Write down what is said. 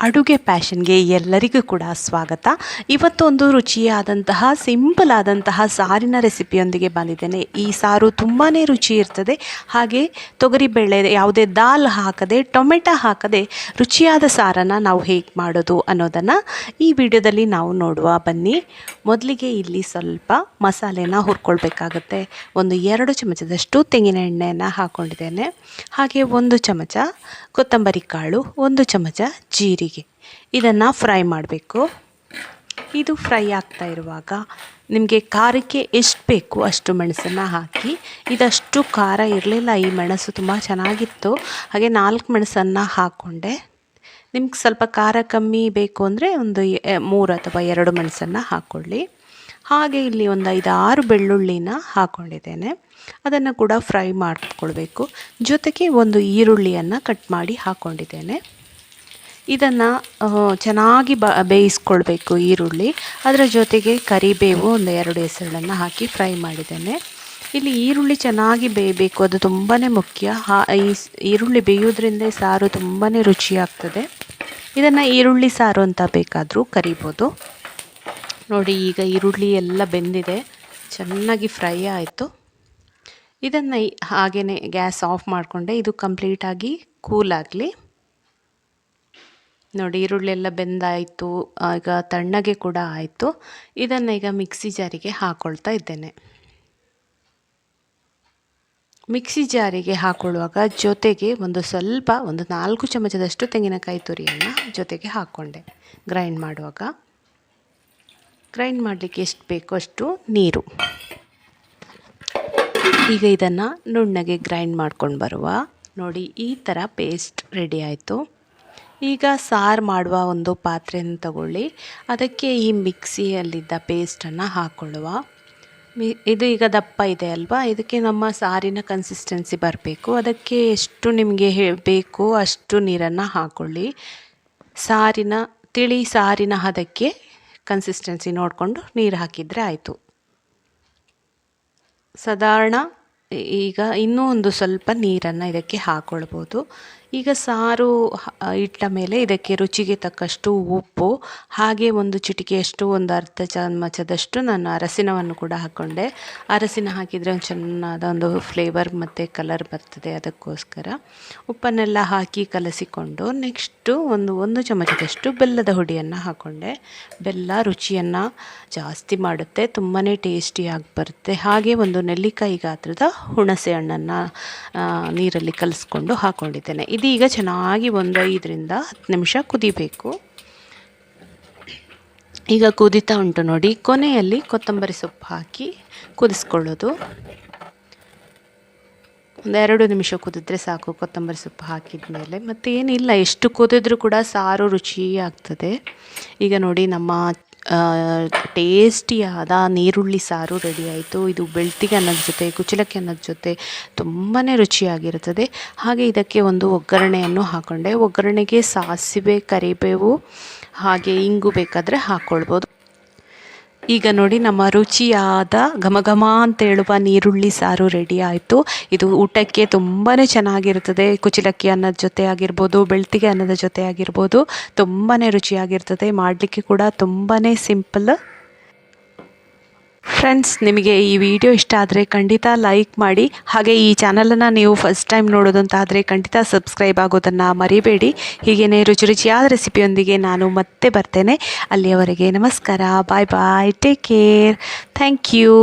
ಅಡುಗೆ ಪ್ಯಾಷನ್ಗೆ ಎಲ್ಲರಿಗೂ ಕೂಡ ಸ್ವಾಗತ. ಇವತ್ತು ಒಂದು ರುಚಿಯಾದಂತಹ ಸಿಂಪಲ್ ಆದಂತಹ ಸಾರಿನ ರೆಸಿಪಿಯೊಂದಿಗೆ ಬಂದಿದ್ದೇನೆ. ಈ ಸಾರು ತುಂಬಾ ರುಚಿ ಇರ್ತದೆ. ಹಾಗೆ ತೊಗರಿಬೇಳೆ ಯಾವುದೇ ದಾಲ್ ಹಾಕದೆ ಟೊಮೆಟೊ ಹಾಕದೆ ರುಚಿಯಾದ ಸಾರನ್ನು ನಾವು ಹೇಗೆ ಮಾಡೋದು ಅನ್ನೋದನ್ನು ಈ ವಿಡಿಯೋದಲ್ಲಿ ನಾವು ನೋಡುವ ಬನ್ನಿ. ಮೊದಲಿಗೆ ಇಲ್ಲಿ ಸ್ವಲ್ಪ ಮಸಾಲೆನ ಹುರ್ಕೊಳ್ಬೇಕಾಗುತ್ತೆ. ಒಂದು 2 ಚಮಚದಷ್ಟು ತೆಂಗಿನ ಎಣ್ಣೆಯನ್ನು ಹಾಕ್ಕೊಂಡಿದ್ದೇನೆ. ಹಾಗೆ 1 ಚಮಚ ಕೊತ್ತಂಬರಿ ಕಾಳು, 1 ಚಮಚ ಜೀರಿಗೆ, ಇದನ್ನು ಫ್ರೈ ಮಾಡಬೇಕು. ಇದು ಫ್ರೈ ಆಗ್ತಾ ಇರುವಾಗ ನಿಮಗೆ ಖಾರಕ್ಕೆ ಎಷ್ಟು ಬೇಕು ಅಷ್ಟು ಮೆಣಸನ್ನು ಹಾಕಿ. ಇದಷ್ಟು ಖಾರ ಇರಲಿಲ್ಲ, ಈ ಮೆಣಸು ತುಂಬ ಚೆನ್ನಾಗಿತ್ತು. ಹಾಗೆ 4 ಮೆಣಸನ್ನು ಹಾಕ್ಕೊಂಡೆ. ನಿಮ್ಗೆ ಸ್ವಲ್ಪ ಖಾರ ಕಮ್ಮಿ ಬೇಕು ಅಂದರೆ ಒಂದು 3 ಅಥವಾ 2 ಮೆಣಸನ್ನು ಹಾಕ್ಕೊಳ್ಳಿ. ಹಾಗೆ ಇಲ್ಲಿ ಒಂದು 5-6 ಬೆಳ್ಳುಳ್ಳಿನ ಹಾಕ್ಕೊಂಡಿದ್ದೇನೆ. ಅದನ್ನು ಕೂಡ ಫ್ರೈ ಮಾಡಿಕೊಳ್ಬೇಕು. ಜೊತೆಗೆ ಒಂದು ಈರುಳ್ಳಿಯನ್ನು ಕಟ್ ಮಾಡಿ ಹಾಕ್ಕೊಂಡಿದ್ದೇನೆ. ಇದನ್ನು ಚೆನ್ನಾಗಿ ಬೇಯಿಸ್ಕೊಳ್ಬೇಕು ಈರುಳ್ಳಿ. ಅದರ ಜೊತೆಗೆ ಕರಿಬೇವು ಒಂದು 2 ಹೆಸರನ್ನು ಹಾಕಿ ಫ್ರೈ ಮಾಡಿದ್ದೇನೆ. ಇಲ್ಲಿ ಈರುಳ್ಳಿ ಚೆನ್ನಾಗಿ ಬೇಯಬೇಕು, ಅದು ತುಂಬಾ ಮುಖ್ಯ. ಈ ಈರುಳ್ಳಿ ಬೇಯೋದ್ರಿಂದ ಸಾರು ತುಂಬಾ ರುಚಿಯಾಗ್ತದೆ. ಇದನ್ನು ಈರುಳ್ಳಿ ಸಾರು ಅಂತ ಬೇಕಾದರೂ ಕರಿಬೋದು. ನೋಡಿ, ಈಗ ಈರುಳ್ಳಿ ಎಲ್ಲ ಬೆಂದಿದೆ, ಚೆನ್ನಾಗಿ ಫ್ರೈ ಆಯಿತು. ಇದನ್ನು ಹಾಗೇ ಗ್ಯಾಸ್ ಆಫ್ ಮಾಡಿಕೊಂಡೆ. ಇದು ಕಂಪ್ಲೀಟಾಗಿ ಕೂಲ್ ಆಗಲಿ. ನೋಡಿ, ಈರುಳ್ಳಿ ಎಲ್ಲ ಬೆಂದಾಯಿತು, ಈಗ ತಣ್ಣಗೆ ಕೂಡ ಆಯಿತು. ಇದನ್ನು ಈಗ ಮಿಕ್ಸಿ ಜಾರಿಗೆ ಹಾಕ್ಕೊಳ್ತಾ ಇದ್ದೇನೆ. ಮಿಕ್ಸಿ ಜಾರಿಗೆ ಹಾಕೊಳ್ಳುವಾಗ ಜೊತೆಗೆ ಒಂದು 4 ಚಮಚದಷ್ಟು ತೆಂಗಿನಕಾಯಿ ತುರಿಯನ್ನು ಜೊತೆಗೆ ಹಾಕ್ಕೊಂಡೆ. ಗ್ರೈಂಡ್ ಮಾಡುವಾಗ ಗ್ರೈಂಡ್ ಮಾಡಲಿಕ್ಕೆ ಎಷ್ಟು ಬೇಕೋ ಅಷ್ಟು ನೀರು. ಈಗ ಇದನ್ನು ನುಣ್ಣಗೆ ಗ್ರೈಂಡ್ ಮಾಡ್ಕೊಂಡು ಬರುವ. ನೋಡಿ, ಈ ಥರ ಪೇಸ್ಟ್ ರೆಡಿ ಆಯಿತು. ಈಗ ಸಾರು ಮಾಡುವ ಒಂದು ಪಾತ್ರೆಯನ್ನು ತಗೊಳ್ಳಿ. ಅದಕ್ಕೆ ಈ ಮಿಕ್ಸಿಯಲ್ಲಿದ್ದ ಪೇಸ್ಟನ್ನು ಹಾಕ್ಕೊಳ್ಳುವ. ಇದು ಈಗ ದಪ್ಪ ಇದೆ ಅಲ್ವಾ, ಇದಕ್ಕೆ ನಮ್ಮ ಸಾರಿನ ಕನ್ಸಿಸ್ಟೆನ್ಸಿ ಬರಬೇಕು. ಅದಕ್ಕೆ ಎಷ್ಟು ನಿಮಗೆ ಬೇಕು ಅಷ್ಟು ನೀರನ್ನು ಹಾಕ್ಕೊಳ್ಳಿ. ತಿಳಿ ಸಾರಿನ ಹದಕ್ಕೆ ಕನ್ಸಿಸ್ಟೆನ್ಸಿ ನೋಡಿಕೊಂಡು ನೀರು ಹಾಕಿದರೆ ಆಯಿತು. ಸಾಧಾರಣ ಈಗ ಇನ್ನೂ ಒಂದು ಸ್ವಲ್ಪ ನೀರನ್ನು ಇದಕ್ಕೆ ಹಾಕ್ಕೊಳ್ಬೋದು. ಈಗ ಸಾರು ಇಟ್ಟ ಮೇಲೆ ಇದಕ್ಕೆ ರುಚಿಗೆ ತಕ್ಕಷ್ಟು ಉಪ್ಪು, ಹಾಗೆ ಒಂದು ಚಿಟಿಕೆಯಷ್ಟು ಒಂದು ಅರ್ಧ ಚಮಚದಷ್ಟು ನಾನು ಅರಸಿನವನ್ನು ಕೂಡ ಹಾಕ್ಕೊಂಡೆ. ಅರಸಿನ ಹಾಕಿದರೆ ಒಂದು ಚೆನ್ನಾದ ಒಂದು ಫ್ಲೇವರ್ ಮತ್ತು ಕಲರ್ ಬರ್ತದೆ, ಅದಕ್ಕೋಸ್ಕರ ಉಪ್ಪನ್ನೆಲ್ಲ ಹಾಕಿ ಕಲಸಿಕೊಂಡು ನೆಕ್ಸ್ಟು ಒಂದು ಚಮಚದಷ್ಟು ಬೆಲ್ಲದ ಹುಡಿಯನ್ನು ಹಾಕ್ಕೊಂಡೆ. ಬೆಲ್ಲ ರುಚಿಯನ್ನು ಜಾಸ್ತಿ ಮಾಡುತ್ತೆ, ತುಂಬಾ ಟೇಸ್ಟಿಯಾಗಿ ಬರುತ್ತೆ. ಹಾಗೆ ಒಂದು ನೆಲ್ಲಿಕಾಯಿ ಗಾತ್ರದ ಹುಣಸೆ ಹಣ್ಣನ್ನು ನೀರಲ್ಲಿ ಕಲಿಸ್ಕೊಂಡು ಹಾಕ್ಕೊಂಡಿದ್ದೇನೆ. ಇದೀಗ ಚೆನ್ನಾಗಿ 5-10 ನಿಮಿಷ ಕುದಿಬೇಕು. ಈಗ ಕುದೀತಾ ಉಂಟು ನೋಡಿ. ಕೊನೆಯಲ್ಲಿ ಕೊತ್ತಂಬರಿ ಸೊಪ್ಪು ಹಾಕಿ ಕುದಿಸ್ಕೊಳ್ಳೋದು. 2 ನಿಮಿಷ ಕುದಿದ್ರೆ ಸಾಕು ಕೊತ್ತಂಬರಿ ಸೊಪ್ಪು ಹಾಕಿದ ಮೇಲೆ. ಮತ್ತು ಏನಿಲ್ಲ, ಎಷ್ಟು ಕುದಿದ್ರೂ ಕೂಡ ಸಾರು ರುಚಿ ಆಗ್ತದೆ. ಈಗ ನೋಡಿ, ನಮ್ಮ ಟೇಸ್ಟಿಯಾದ ನೀರುಳ್ಳಿ ಸಾರು ರೆಡಿ ಆಯಿತು. ಇದು ಬೆಳ್ತಿಗೆ ಅನ್ನೋದ್ರ ಜೊತೆ, ಕುಚಲಕ್ಕಿ ಅನ್ನೋದ್ರ ಜೊತೆ ತುಂಬಾ ರುಚಿಯಾಗಿರುತ್ತದೆ. ಹಾಗೆ ಇದಕ್ಕೆ ಒಂದು ಒಗ್ಗರಣೆಯನ್ನು ಹಾಕ್ಕೊಂಡೆ. ಒಗ್ಗರಣೆಗೆ ಸಾಸಿವೆ, ಕರಿಬೇವು, ಹಾಗೆ ಇಂಗು ಬೇಕಾದರೆ ಹಾಕ್ಕೊಳ್ಬೋದು. ಈಗ ನೋಡಿ, ನಮ್ಮ ರುಚಿಯಾದ ಘಮ ಅಂತ ಹೇಳುವ ನೀರುಳ್ಳಿ ಸಾರು ರೆಡಿ ಆಯಿತು. ಇದು ಊಟಕ್ಕೆ ತುಂಬಾ ಚೆನ್ನಾಗಿರ್ತದೆ. ಕುಚಲಕ್ಕಿ ಅನ್ನೋದ ಜೊತೆ ಆಗಿರ್ಬೋದು, ಬೆಳ್ತಿಗೆ ಅನ್ನೋದ ಜೊತೆ ಆಗಿರ್ಬೋದು, ತುಂಬಾ ರುಚಿಯಾಗಿರ್ತದೆ. ಮಾಡಲಿಕ್ಕೆ ಕೂಡ ತುಂಬಾ ಸಿಂಪಲ್. ಫ್ರೆಂಡ್ಸ್, ನಿಮಗೆ ಈ ವಿಡಿಯೋ ಇಷ್ಟ ಆದರೆ ಖಂಡಿತ ಲೈಕ್ ಮಾಡಿ. ಹಾಗೆ ಈ ಚಾನಲನ್ನು ನೀವು ಫಸ್ಟ್ ಟೈಮ್ ನೋಡೋದಂತಾದರೆ ಖಂಡಿತ ಸಬ್ಸ್ಕ್ರೈಬ್ ಆಗೋದನ್ನು ಮರಿಬೇಡಿ. ಹೀಗೇ ರುಚಿಯಾದ ರೆಸಿಪಿಯೊಂದಿಗೆ ನಾನು ಮತ್ತೆ ಬರ್ತೇನೆ. ಅಲ್ಲಿಯವರೆಗೆ ನಮಸ್ಕಾರ, ಬಾಯ್ ಬಾಯ್, ಟೇಕ್ ಕೇರ್, ಥ್ಯಾಂಕ್ ಯು.